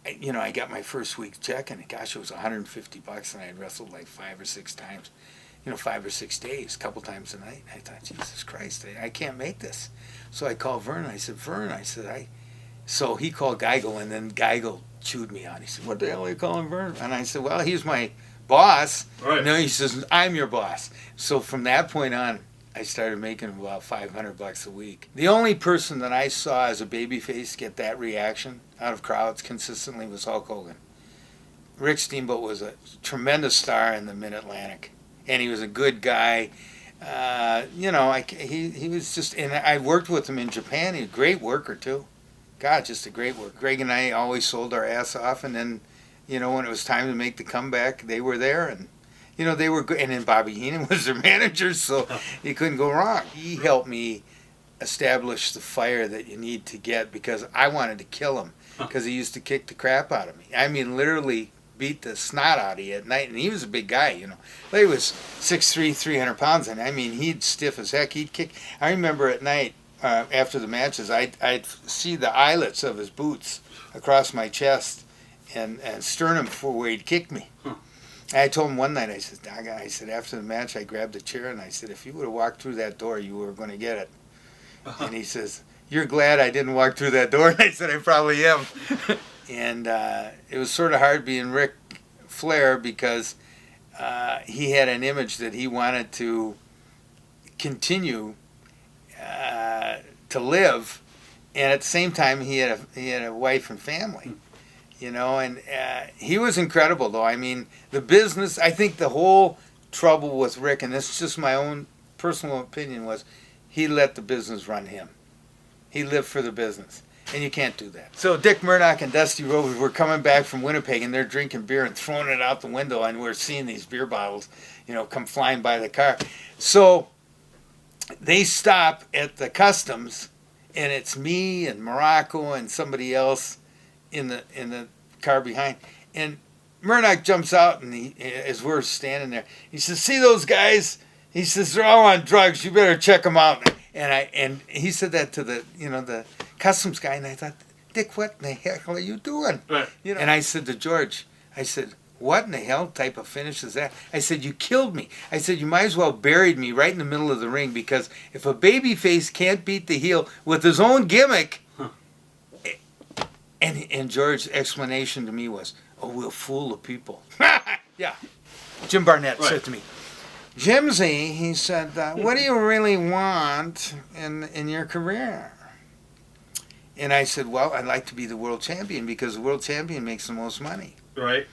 I got my first week's check, and gosh, it was $150, and I had wrestled like 5 or 6 times, 5 or 6 days, a couple times a night. I thought, Jesus Christ, I can't make this. So I called Vern. I said, Vern, so he called Geigel, and then Geigel chewed me out. He said, what the hell are you calling Vern? And I said, well, he's my boss. Right. No, he says, I'm your boss. So from that point on, I started making about $500 a week. The only person that I saw as a babyface get that reaction out of crowds consistently was Hulk Hogan. Rick Steamboat was a tremendous star in the Mid-Atlantic, and he was a good guy. He was just, and I worked with him in Japan. He was a great worker too. God, just a great worker. Greg and I always sold our ass off, and then, when it was time to make the comeback, they were there, and they were good. And then Bobby Heenan was their manager, so you couldn't go wrong. He helped me establish the fire that you need to get, because I wanted to kill him, because he used to kick the crap out of me. I mean, literally beat the snot out of you at night. And he was a big guy, But he was 6'3", 300 pounds, and I mean, he'd stiff as heck. He'd kick. I remember at night, after the matches, I'd see the eyelets of his boots across my chest and sternum for where he'd kick me. I told him one night, I said, Doc, after the match, I grabbed a chair and I said, if you would have walked through that door, you were going to get it. And he says, you're glad I didn't walk through that door? And I said, I probably am. And it was sort of hard being Ric Flair, because he had an image that he wanted to continue to live, and at the same time he had a wife and family. And he was incredible, though. I mean, the business, I think the whole trouble with Rick, and this is just my own personal opinion, was he let the business run him. He lived for the business, and you can't do that. So Dick Murdoch and Dusty Rhodes were coming back from Winnipeg, and they're drinking beer and throwing it out the window, and we're seeing these beer bottles, come flying by the car. So they stop at the customs, and it's me and Morocco and somebody else in the car behind, and Murdoch jumps out, and as we're standing there, he says, "See those guys?" He says, "They're all on drugs. You better check them out." And he said that to the customs guy, and I thought, Dick, what in the heck are you doing? Right. And I said to George, I said, what in the hell type of finish is that? I said, you killed me. I said, you might as well buried me right in the middle of the ring, because if a babyface can't beat the heel with his own gimmick. And George's explanation to me was, oh, we'll fool the people. Yeah. Jim Barnett said to me, Jimsy, he said, what do you really want in your career? And I said, well, I'd like to be the world champion, because the world champion makes the most money. Right.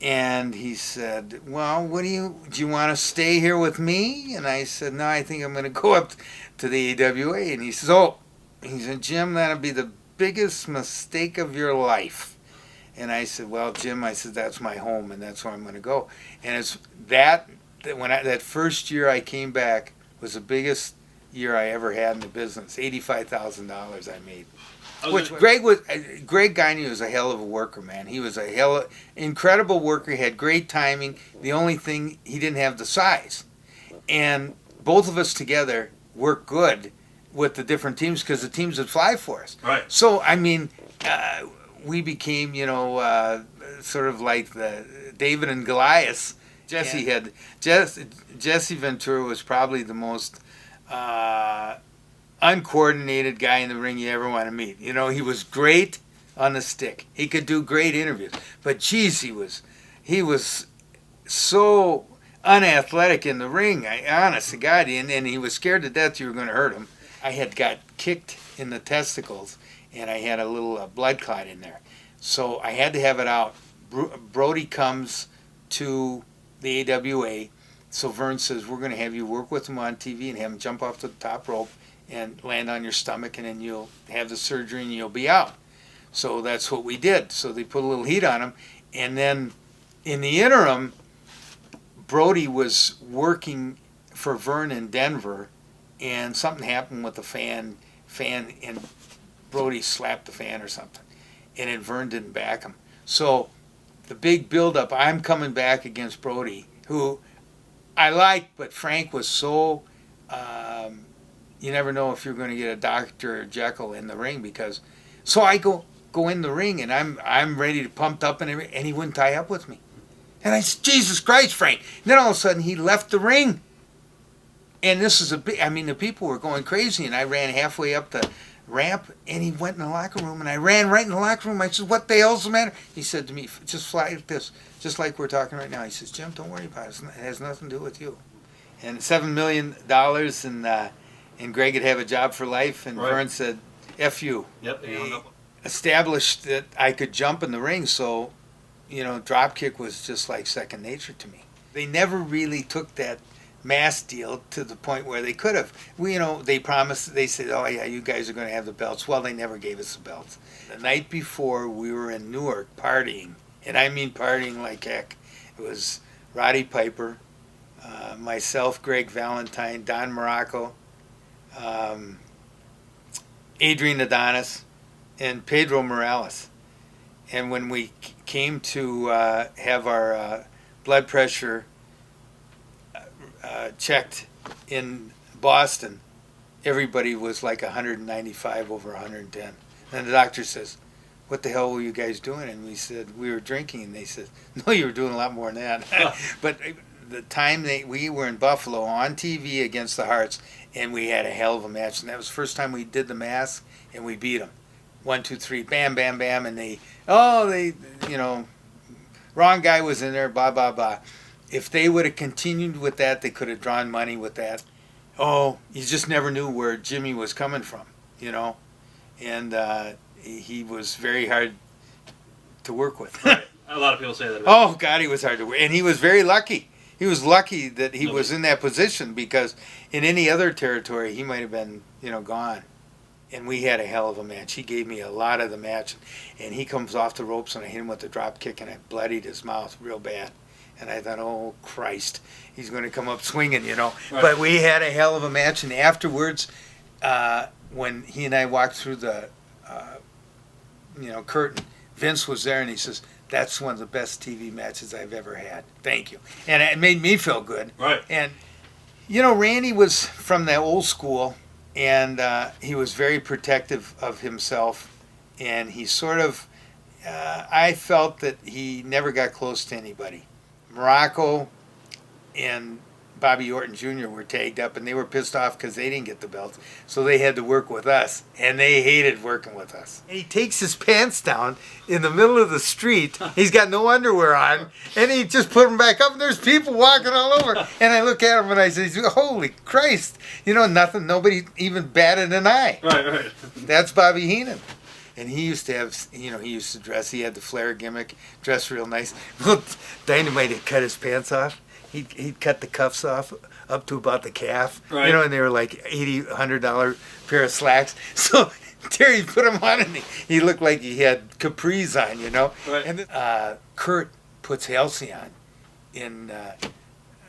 And he said, well, do you want to stay here with me? And I said, no, I think I'm going to go up to the AWA. And he said, Jim, that'll be the biggest mistake of your life. And I said, well, Jim, that's my home, and that's where I'm going to go. And it's that first year I came back was the biggest year I ever had in the business. $85,000 I made. Which Greg Gagne was a hell of a worker, man. He was a incredible worker. He had great timing. The only thing, he didn't have the size. And both of us together worked good with the different teams, because the teams would fly for us. Right. So, I mean, we became, sort of like the David and Goliath. Jesse Ventura was probably the most uncoordinated guy in the ring you ever want to meet. He was great on the stick. He could do great interviews. But geez, he was so unathletic in the ring. Honest to God, and he was scared to death you were going to hurt him. I had got kicked in the testicles, and I had a little blood clot in there. So I had to have it out. Brody comes to the AWA. So Vern says, we're going to have you work with him on TV and have him jump off the top rope and land on your stomach, and then you'll have the surgery and you'll be out. So that's what we did. So they put a little heat on him. And then in the interim, Brody was working for Vern in Denver, and something happened with the fan, and Brody slapped the fan or something. And then Vern didn't back him. So the big buildup, I'm coming back against Brody, who I liked, but Frank was so, you never know if you're going to get a Dr. Jekyll in the ring, because, so I go, go in the ring, and I'm ready to pumped up and everything, and he wouldn't tie up with me. And I said, Jesus Christ, Frank. And then all of a sudden he left the ring. And this is the people were going crazy, and I ran halfway up the ramp, and he went in the locker room, and I ran right in the locker room. I said, what the hell's the matter? He said to me, just fly like this, just like we're talking right now. He says, Jim, don't worry about it. It has nothing to do with you. And $7 million, and Greg would have a job for life, and Vern said, F you. Yep. He established that I could jump in the ring, so, drop kick was just like second nature to me. They never really took that mass deal to the point where they could have. They promised, they said, oh yeah, you guys are going to have the belts. Well, they never gave us the belts. The night before, we were in Newark partying, and I mean partying like heck. It was Roddy Piper, myself, Greg Valentine, Don Morocco, Adrian Adonis, and Pedro Morales. And when we came to have our blood pressure checked in Boston, everybody was like 195 over 110. And the doctor says, what the hell were you guys doing? And we said, we were drinking. And they said, no, you were doing a lot more than that. But the time we were in Buffalo on TV against the Hearts, and we had a hell of a match. And that was the first time we did the mask, and we beat them. 1, 2, 3, bam, bam, bam. And wrong guy was in there, blah, blah, blah. If they would have continued with that, they could have drawn money with that. Oh, you just never knew where Jimmy was coming from, And he was very hard to work with. Right. A lot of people say that. Oh, God, he was hard to work. And he was very lucky. He was lucky that he was in that position, because in any other territory, he might have been, gone. And we had a hell of a match. He gave me a lot of the match. And he comes off the ropes, and I hit him with the drop kick, and I bloodied his mouth real bad. And I thought, oh, Christ, he's going to come up swinging, Right. But we had a hell of a match. And afterwards, when he and I walked through the, curtain, Vince was there, and he says, that's one of the best TV matches I've ever had. Thank you. And it made me feel good. Right. And, Randy was from the old school, and he was very protective of himself. And he sort of, I felt that he never got close to anybody. Morocco and Bobby Orton Jr. were tagged up, and they were pissed off because they didn't get the belts. So they had to work with us, and they hated working with us. And he takes his pants down in the middle of the street. He's got no underwear on, and he just put them back up, and there's people walking all over. And I look at him, and I say, holy Christ. Nothing, nobody even batted an eye. Right. That's Bobby Heenan. And he used to have, he used to dress. He had the flare gimmick, dressed real nice. Well, Dynamite had cut his pants off. He'd cut the cuffs off up to about the calf. Right. And they were like $80, $100 pair of slacks. So Terry put them on, and he looked like he had capris on, Right. And then, Kurt puts Halcyon in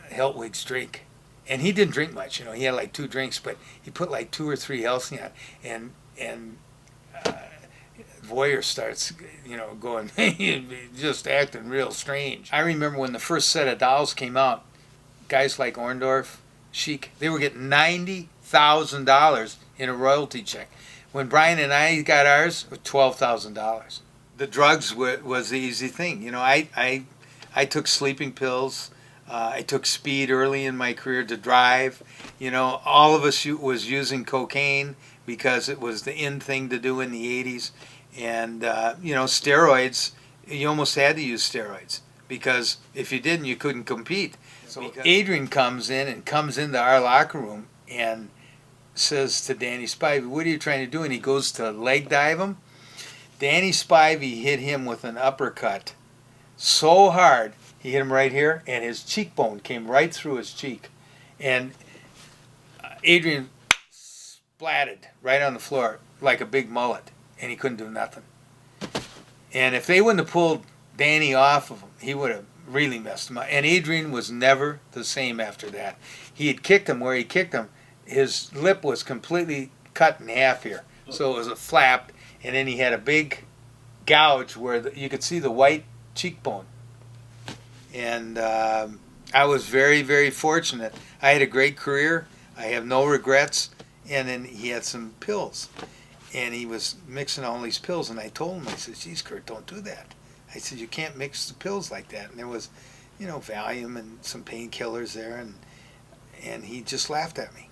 Heltwig's drink. And he didn't drink much, He had like 2 drinks, but he put like 2 or 3 Halcyon. And Voyeur starts, going, just acting real strange. I remember when the first set of dolls came out, guys like Orndorff, Chic, they were getting $90,000 in a royalty check. When Brian and I got ours, it was $12,000. The drugs was the easy thing. I took sleeping pills. I took speed early in my career to drive. All of us was using cocaine because it was the in thing to do in the 80s. And, steroids, you almost had to use steroids, because if you didn't, you couldn't compete. So Adrian comes into our locker room and says to Danny Spivey, what are you trying to do? And he goes to leg dive him. Danny Spivey hit him with an uppercut so hard, he hit him right here, and his cheekbone came right through his cheek. And Adrian splatted right on the floor like a big mullet. And he couldn't do nothing. And if they wouldn't have pulled Danny off of him, he would have really messed him up. And Adrian was never the same after that. He had kicked him where he kicked him. His lip was completely cut in half here. So it was a flap, and then he had a big gouge where you could see the white cheekbone. And I was very, very fortunate. I had a great career. I have no regrets. And then he had some pills. and he was mixing all these pills, and I told him, I said, geez, Kurt, don't do that. I said, you can't mix the pills like that. And there was, Valium and some painkillers there, and he just laughed at me.